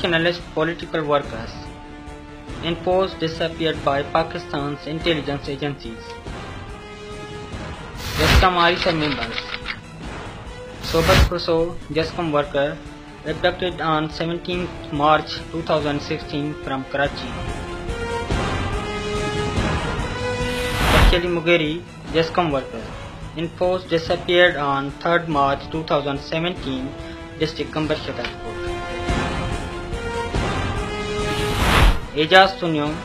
nationalist political workers. Enforced disappeared by Pakistan's intelligence agencies. JESCAM RSF members. Sobat Khusro, JESCAM worker, abducted on 17 March 2016 from Karachi. Bakshali Mugheri, JESCAM worker, enforced disappeared on 3rd March 2017, district Kambar Shadadpur. Ejaz Sunyum,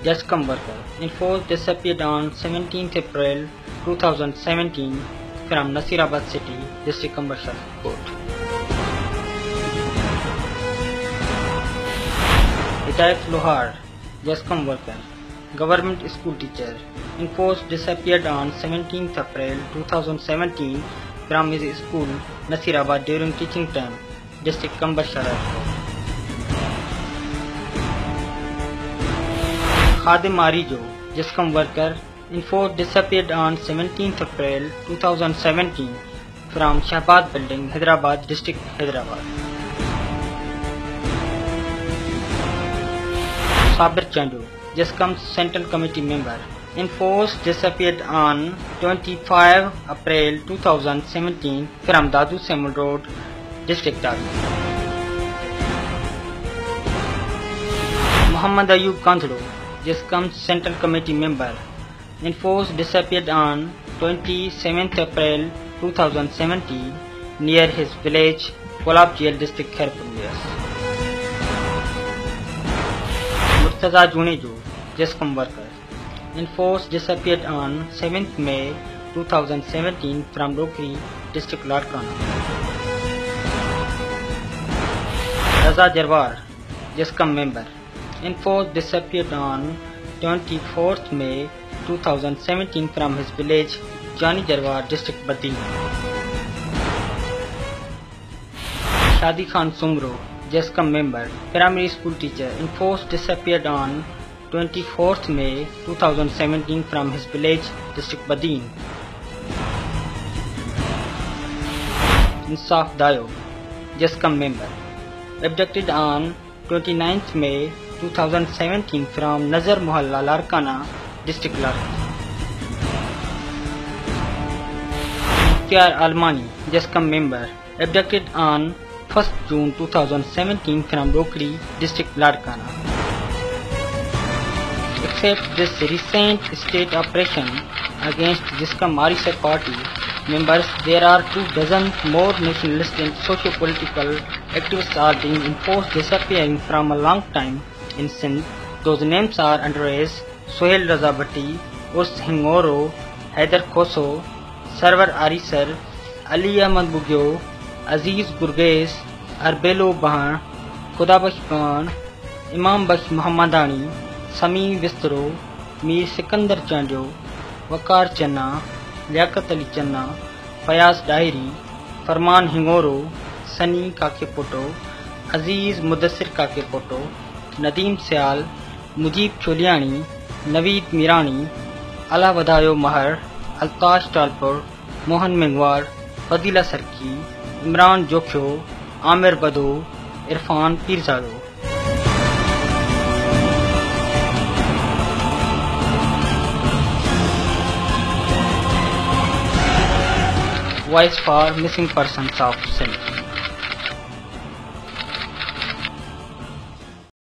JESCAM worker, enforced disappeared on 17th April 2017 from Nasirabad city, district Kambar Shadadpur. Hidayat Lohar, JESCAM worker, government school teacher, enforced disappeared on 17th April 2017 from his school Nasirabad during teaching time, district Kambar Shadadpur. Khadim Arijo, JESCAM worker, enforced disappeared on 17th April 2017 from Shahbad building, Hyderabad, district Hyderabad. Sabir Chandu, JESCAM Central Committee member, enforced disappeared on 25 April 2017 from Dadu Semul Road, district Dadu. Muhammad Ayub Kandhlo, JESCAM Central Committee member, enforced disappeared on 27th April 2017 near his village Kolab Jail, district Khairpur. Murtaza Junejo, JESCAM worker, enforced disappeared on 7th May 2017 from Rokri, district Larkana. Raza Jarwar, JESCAM member, enforced disappeared on 24th May 2017 from his village Jani Jarwar, district Baddi. Shadi Khan Sumro, JESCAM member, primary school teacher, enforced disappeared on 24th May 2017 from his village district Badin. Insaf Dayo, JESCAM member, abducted on 29th May 2017 from Nazar Mohalla, Larkana, district Larkana. Mukhtar Almani, JESCAM member, abducted on 1st June 2017 from Rokri, district Larkana. Except this recent state operation against JESCAM RSF party members, there are 24 more nationalist and socio-political activists are being enforced disappearing from a long time in Sindh. Those names are Andres, Sohail Raza Bhatti, Urs Hingoro, Haider Khoso, Sarwar Arisar, Ali Ahmad Bugyo, Aziz Gurgez, Arbelo Bahan, Khudabakhsh Khan, Imam Bakhsh Muhammadani, Sami Vistro, Mir Sikandar Chanjo, Wakar Channa, Liaquat Ali Channa, Fayaz Dairi, Farman Hingoro, Sani Kakepoto, Aziz Mudassir Kakepoto, Nadeem Syal, Mujib Choliani, Naveed Mirani, Ala Wadayo Mahar, Altash Talpur, Mohan Mengwar, Fadila Sarki, Imran Jokhyo, Amir Bado, Irfan Pirzado. Voice for Missing Persons of Sindh.